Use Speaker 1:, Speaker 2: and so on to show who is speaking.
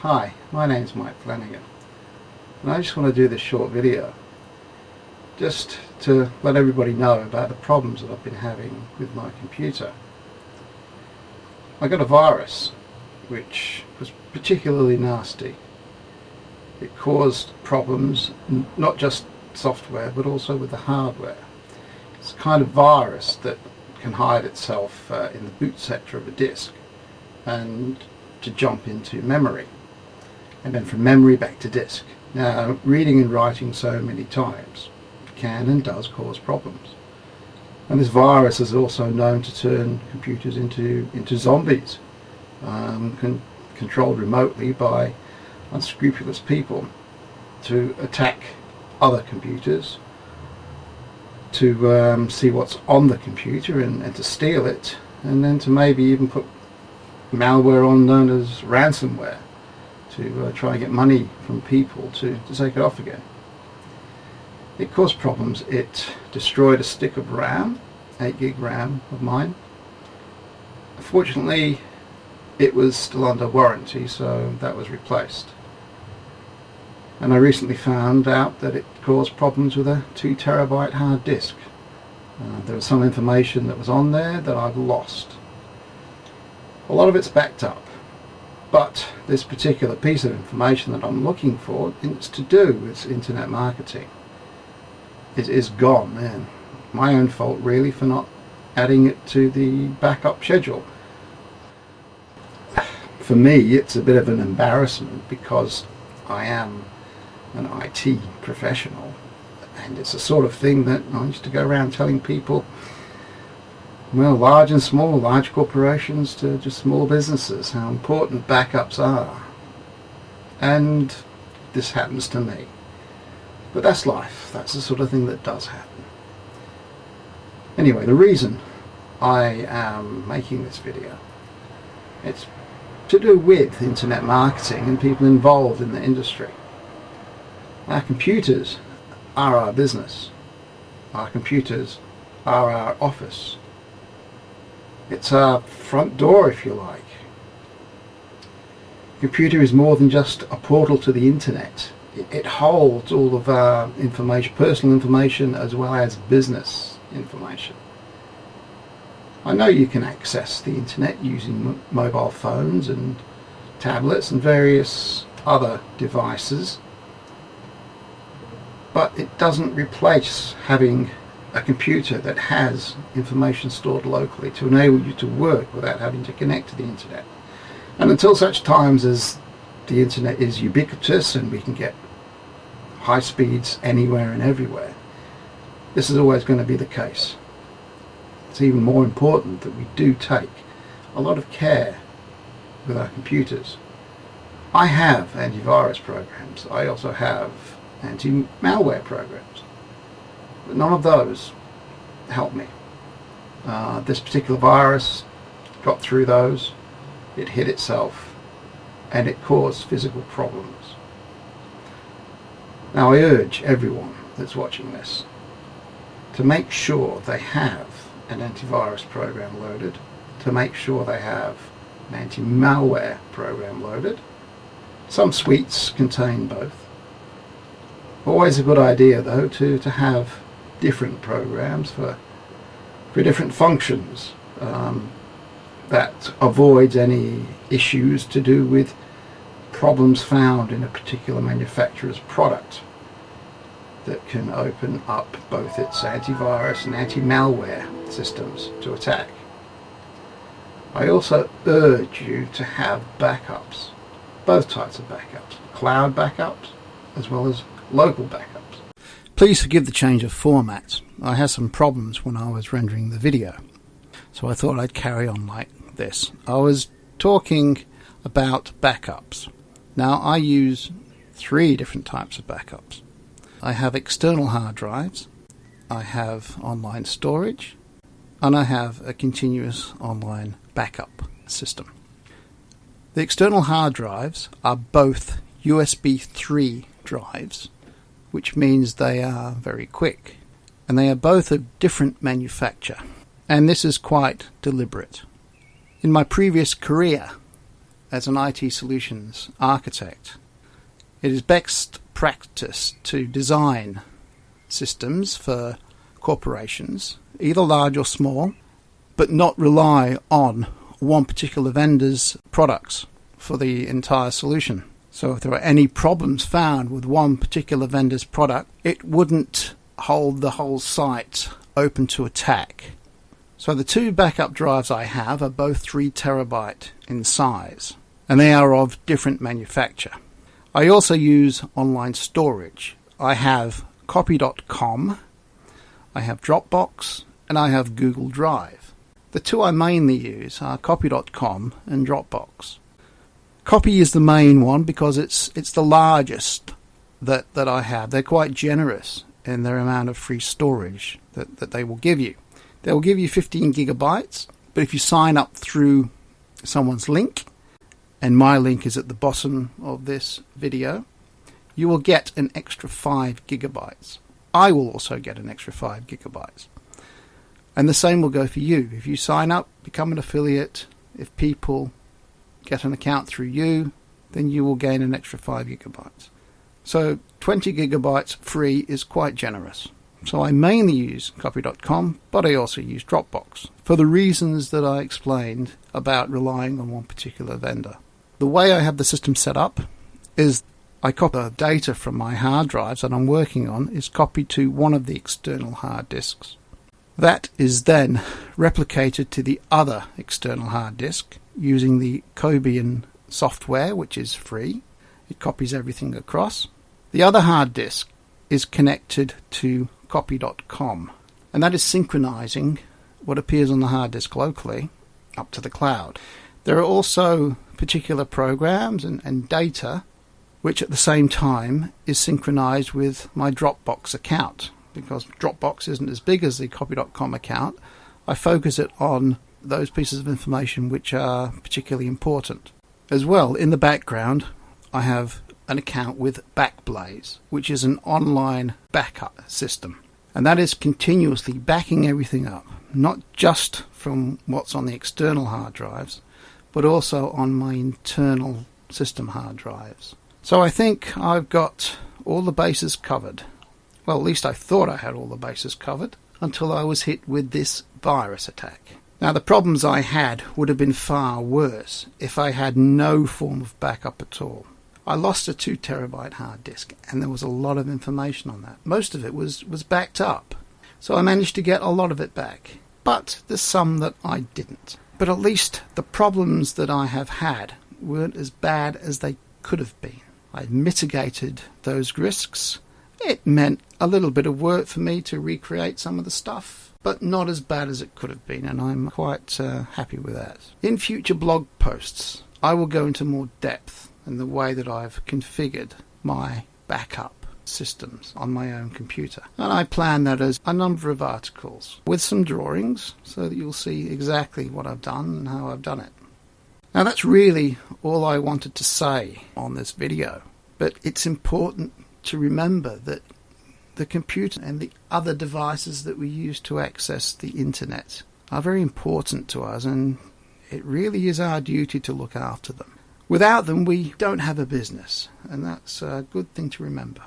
Speaker 1: Hi, my name's Mike Flanagan, and I just want to do this short video just to let everybody know about the problems that I've been having with my computer. I got a virus which was particularly nasty. It caused problems, not just software but also with the hardware. It's a kind of virus that can hide itself in the boot sector of a disk and to jump into memory, and then from memory back to disk. Now, reading and writing so many times can and does cause problems. And this virus is also known to turn computers into zombies, controlled remotely by unscrupulous people to attack other computers, to see what's on the computer and to steal it, and then to maybe even put malware on known as ransomware to try and get money from people to take it off again. It caused problems. It destroyed a stick of RAM, 8 gig RAM of mine. Fortunately, it was still under warranty, so that was replaced. And I recently found out that it caused problems with a 2 terabyte hard disk. There was some information that was on there that I've lost. A lot of it's backed up, but this particular piece of information that I'm looking for, it's to do with internet marketing, is gone, man. My own fault really for not adding it to the backup schedule. For me, it's a bit of an embarrassment because I am an IT professional, and it's the sort of thing that I used to go around telling people, well, large and small, large corporations to just small businesses, how important backups are. And this happens to me. But that's life. That's the sort of thing that does happen. Anyway, the reason I am making this video, it's to do with internet marketing and people involved in the industry. Our computers are our business. Our computers are our office. It's our front door, if you like. The computer is more than just a portal to the internet. It holds all of our information, personal information, as well as business information. I know you can access the internet using mobile phones and tablets and various other devices, but it doesn't replace having a computer that has information stored locally to enable you to work without having to connect to the internet. And until such times as the internet is ubiquitous and we can get high speeds anywhere and everywhere, this is always going to be the case. It's even more important that we do take a lot of care with our computers. I have antivirus programs. I also have anti-malware programs. But none of those help me. This particular virus got through those, it hit itself, and it caused physical problems. Now I urge everyone that's watching this to make sure they have an antivirus program loaded, to make sure they have an anti-malware program loaded. Some suites contain both. Always a good idea though to have different programs for different functions that avoids any issues to do with problems found in a particular manufacturer's product that can open up both its antivirus and anti-malware systems to attack. I also urge you to have backups, both types of backups, cloud backups as well as local backups. Please forgive the change of format. I had some problems when I was rendering the video, so I thought I'd carry on like this. I was talking about backups. Now I use 3 different types of backups. I have external hard drives, I have online storage, and I have a continuous online backup system. The external hard drives are both USB 3 drives, which means they are very quick, and they are both of different manufacture, and this is quite deliberate. In my previous career,
Speaker 2: as an IT solutions architect, it is best practice to design systems for corporations, either large or small, but not rely on one particular vendor's products for the entire solution. So if there are any problems found with one particular vendor's product, it wouldn't hold the whole site open to attack. So the two backup drives I have are both 3 terabyte in size, and they are of different manufacture. I also use online storage. I have copy.com, I have Dropbox, and I have Google Drive. The two I mainly use are copy.com and Dropbox. Copy is the main one because it's the largest that I have. They're quite generous in their amount of free storage that they will give you. They will give you 15 gigabytes, but if you sign up through someone's link, and my link is at the bottom of this video, you will get an extra 5 gigabytes. I will also get an extra 5 gigabytes. And the same will go for you. If you sign up, become an affiliate, if people get an account through you, then you will gain an extra 5 gigabytes. So 20 gigabytes free is quite generous. So I mainly use copy.com, but I also use Dropbox for the reasons that I explained about relying on one particular vendor. The way I have the system set up is I copy the data from my hard drives that I'm working on is copied to one of the external hard disks. That is then replicated to the other external hard disk using the Cobian software, which is free. It copies everything across. The other hard disk is connected to copy.com, and that is synchronizing what appears on the hard disk locally up to the cloud. There are also particular programs and data which at the same time is synchronized with my Dropbox account. Because Dropbox isn't as big as the copy.com account, I focus it on those pieces of information which are particularly important. As well, in the background, I have an account with Backblaze, which is an online backup system. And that is continuously backing everything up, not just from what's on the external hard drives, but also on my internal system hard drives. So I think I've got all the bases covered. Well, at least I thought I had all the bases covered until I was hit with this virus attack. Now, the problems I had would have been far worse if I had no form of backup at all. I lost a 2 terabyte hard disk, and there was a lot of information on that. Most of it was backed up, so I managed to get a lot of it back. But there's some that I didn't. But at least the problems that I have had weren't as bad as they could have been. I mitigated those risks. It meant a little bit of work for me to recreate some of the stuff, but not as bad as it could have been, and I'm quite happy with that. In future blog posts, I will go into more depth in the way that I've configured my backup systems on my own computer. And I plan that as a number of articles with some drawings so that you'll see exactly what I've done and how I've done it. Now that's really all I wanted to say on this video, but it's important to remember that the computer and the other devices that we use to access the internet are very important to us, and it really is our duty to look after them. Without them, we don't have a business, and that's a good thing to remember.